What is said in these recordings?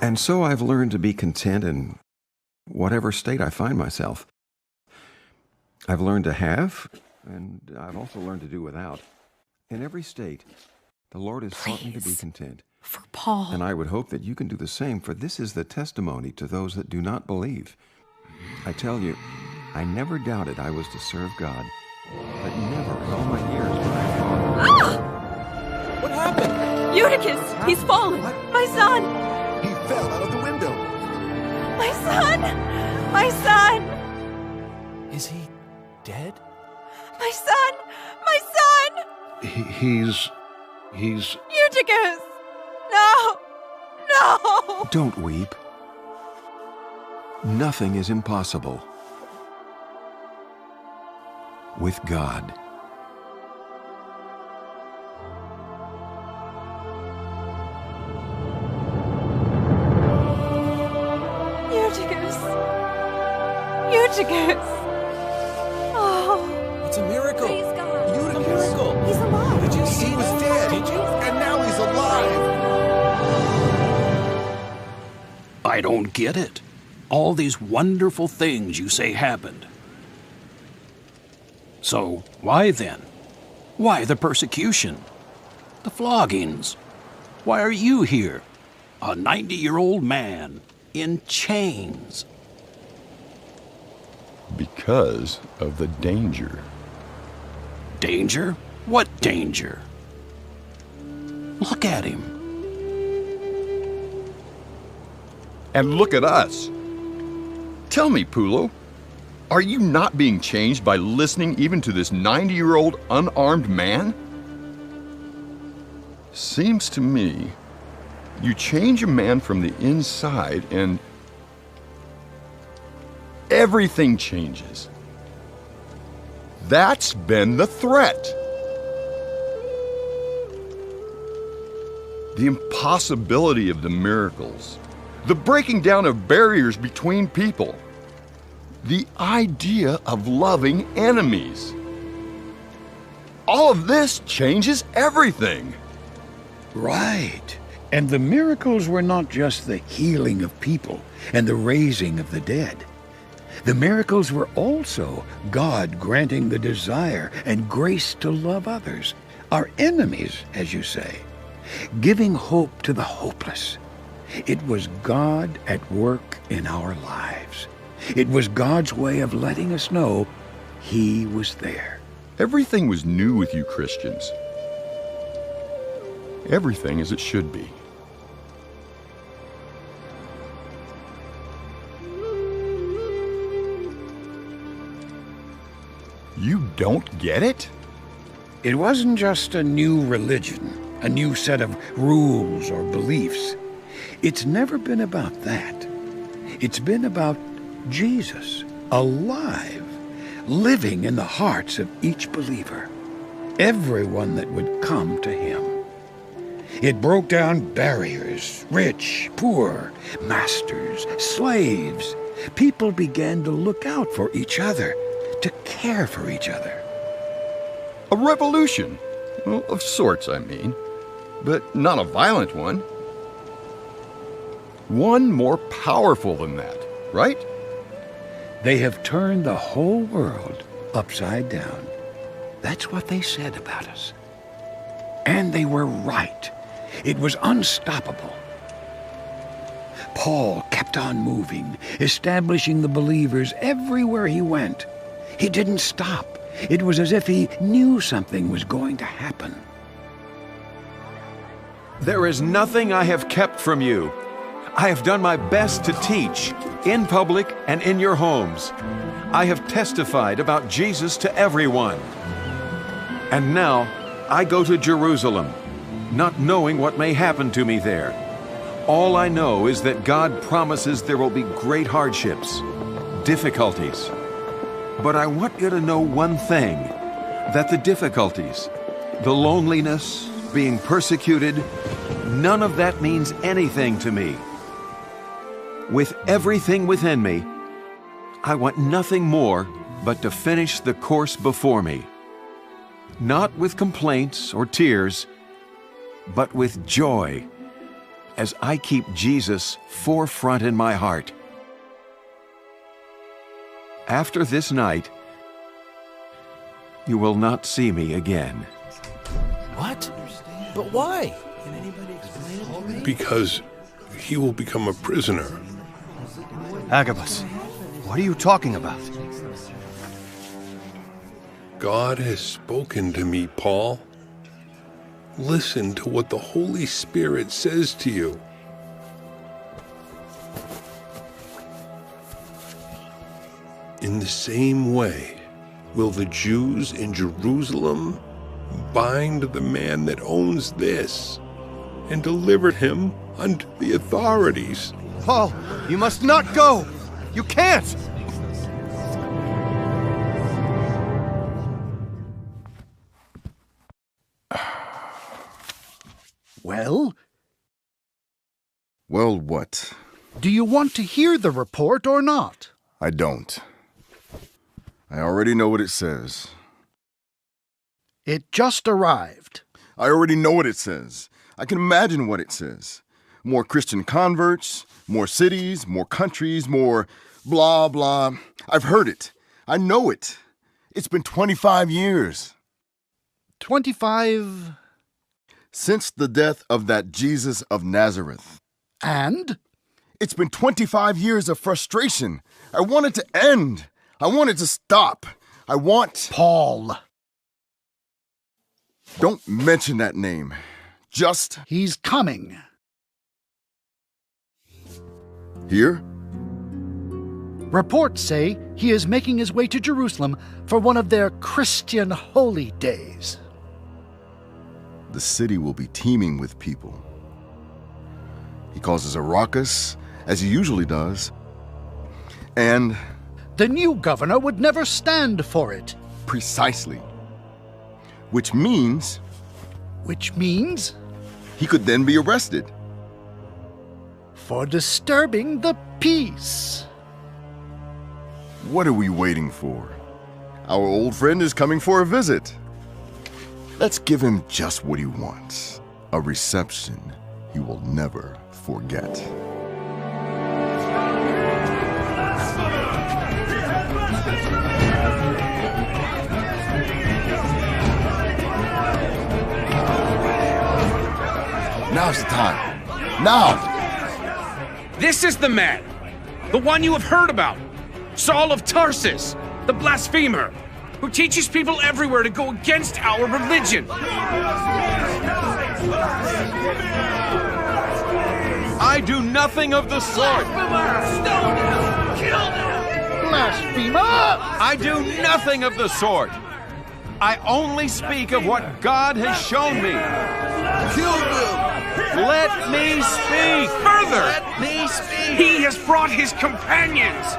And so I've learned to be content in whatever state I find myself. I've learned to have, and I've also learned to do without. In every state, the Lord has taught me to be content. For Paul. And I would hope that you can do the same, for this is the testimony to those that do not believe. I tell you, I never doubted I was to serve God, but never in all my years when I thought... Ah! What happened? Eutychus! He's fallen! What? My son! He fell out of the window. My son! My son! Is he dead? My son! My son! He's... Eutychus! No! No! Don't weep. Nothing is impossible with God. Eutychus! Eutychus! Oh, It's a miracle. praise God. A miracle. He's alive. Did you see? He was dead. Did you? And now he's alive. I don't get it. All these wonderful things you say happened. So, why then? Why the persecution? The floggings? Why are you here? A 90-year-old man in chains. Because of the danger. Danger? What danger? Look at him. And look at us. Tell me, Pulo, are you not being changed by listening even to this 90-year-old unarmed man? Seems to me you change a man from the inside and everything changes. That's been the threat. The impossibility of the miracles. The breaking down of barriers between people. The idea of loving enemies. All of this changes everything. Right. And the miracles were not just the healing of people and the raising of the dead. The miracles were also God granting the desire and grace to love others, our enemies, as you say, giving hope to the hopeless. It was God at work in our lives. It was God's way of letting us know He was there. Everything was new with you Christians. Everything as it should be. You don't get it? It wasn't just a new religion, a new set of rules or beliefs. It's never been about that. It's been about Jesus, alive, living in the hearts of each believer, everyone that would come to Him. It broke down barriers, rich, poor, masters, slaves. People began to look out for each other, to care for each other. A revolution. Well, of sorts, I mean. But not a violent one. One more powerful than that, right? They have turned the whole world upside down. That's what they said about us. And they were right. It was unstoppable. Paul kept on moving, establishing the believers everywhere he went. He didn't stop. It was as if he knew something was going to happen. There is nothing I have kept from you. I have done my best to teach, in public and in your homes. I have testified about Jesus to everyone. And now I go to Jerusalem, not knowing what may happen to me there. All I know is that God promises there will be great hardships, difficulties. But I want you to know one thing, that the difficulties, the loneliness, being persecuted, none of that means anything to me. With everything within me, I want nothing more but to finish the course before me. Not with complaints or tears, but with joy. as I keep Jesus forefront in my heart. After this night, you will not see me again. What? But why? Because he will become a prisoner. Agabus, what are you talking about? God has spoken to me, Paul. Listen to what the Holy Spirit says to you. In the same way, will the Jews in Jerusalem bind the man that owns this and deliver him unto the authorities. Paul, you must not go! You can't! Well? Well, what? Do you want to hear the report or not? I don't. I already know what it says. It just arrived. I already know what it says. I can imagine what it says. More Christian converts, more cities, more countries, more blah, blah. I've heard it. I know it. It's been 25 years. 25... Since the death of that Jesus of Nazareth. And? It's been 25 years of frustration. I want it to end. I want it to stop. I want... Paul. Don't mention that name. Just... He's coming. Here? Reports say he is making his way to Jerusalem for one of their Christian holy days. The city will be teeming with people. He causes a ruckus, as he usually does. And... The new governor would never stand for it. Precisely. Which means... Which means? He could then be arrested. For disturbing the peace. What are we waiting for? Our old friend is coming for a visit. Let's give him just what he wants. A reception he will never forget. Now's the time. Now! This is the man, the one you have heard about, Saul of Tarsus, the blasphemer, who teaches people everywhere to go against our religion. I do nothing of the sort. Stone him! Kill him! Blasphemer! I do nothing of the sort. I only speak of what God has shown me. Kill them! Let me speak. Further, Let me speak! he has brought his companions,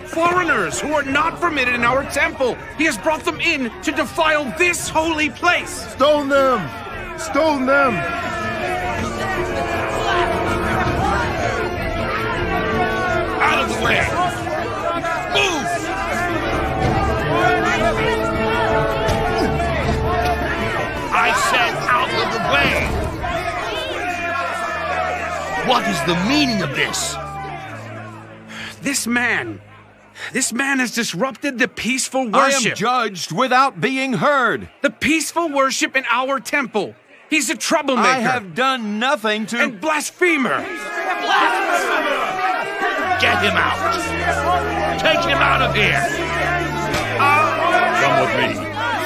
foreigners who are not permitted in our temple. He has brought them in to defile this holy place. Stone them! Stone them! Out of the way! Move! I said out of the way! What is the meaning of this? This man has disrupted the peaceful I worship. am judged without being heard. The peaceful worship in our temple. He's a troublemaker. I have done nothing to... And blasphemer. Get him out! Take him out of here! Come with me.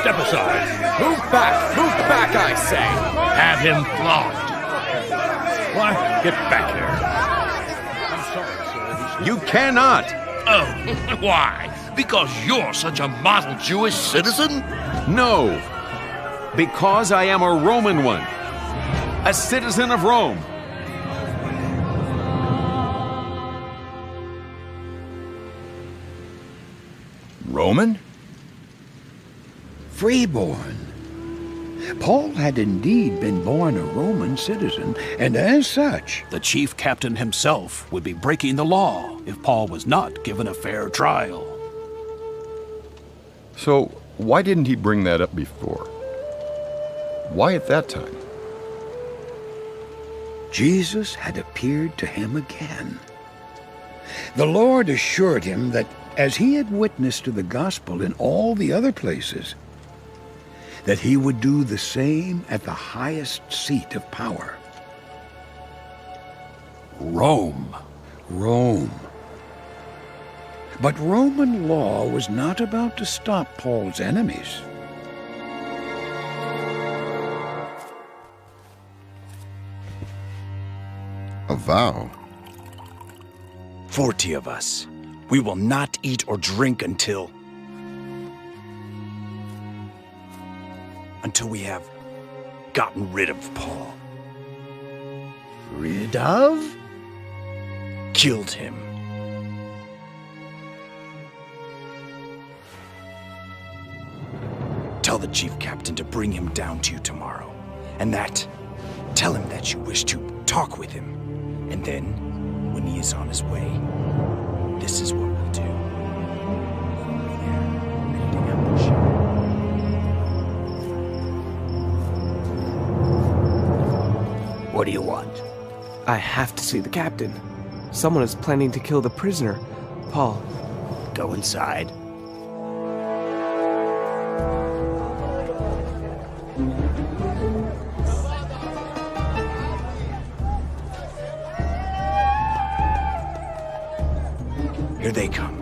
Step aside. Move back, I say! Have him flogged! Why, get back here. I'm sorry, sir. You cannot. Oh, why? Because you're such a model Jewish citizen? No. Because I am a Roman one. A citizen of Rome. Roman? Freeborn. Paul had indeed been born a Roman citizen, and as such... The chief captain himself would be breaking the law if Paul was not given a fair trial. So, why didn't he bring that up before? Why at that time? Jesus had appeared to him again. The Lord assured him that as he had witnessed to the gospel in all the other places, that he would do the same at the highest seat of power. Rome. Rome. But Roman law was not about to stop Paul's enemies. A vow. 40 of us. We will not eat or drink until we have gotten rid of Paul. Rid of? Killed him. Tell the chief captain to bring him down to you tomorrow. And tell him that you wish to talk with him. And then, when he is on his way, this is what we'll do. We'll be there, ready to ambush him. What do you want? I have to see the captain. Someone is planning to kill the prisoner, Paul. Go inside. Here they come.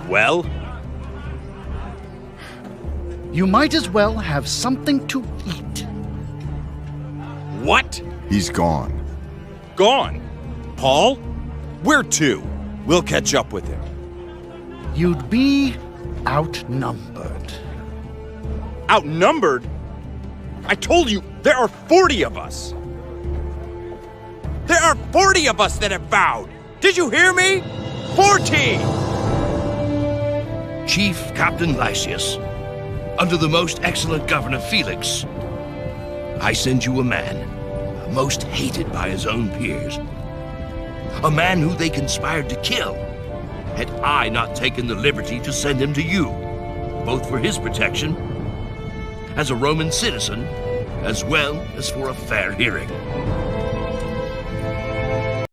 Well? You might as well have something to eat. What? He's gone. Gone? Paul? Where to? We'll catch up with him. You'd be outnumbered. Outnumbered? I told you, there are 40 of us. There are 40 of us that have vowed. Did you hear me? 40! Chief Captain Lysias, under the most excellent Governor Felix, I send you a man most hated by his own peers. A man who they conspired to kill, had I not taken the liberty to send him to you, both for his protection, as a Roman citizen, as well as for a fair hearing.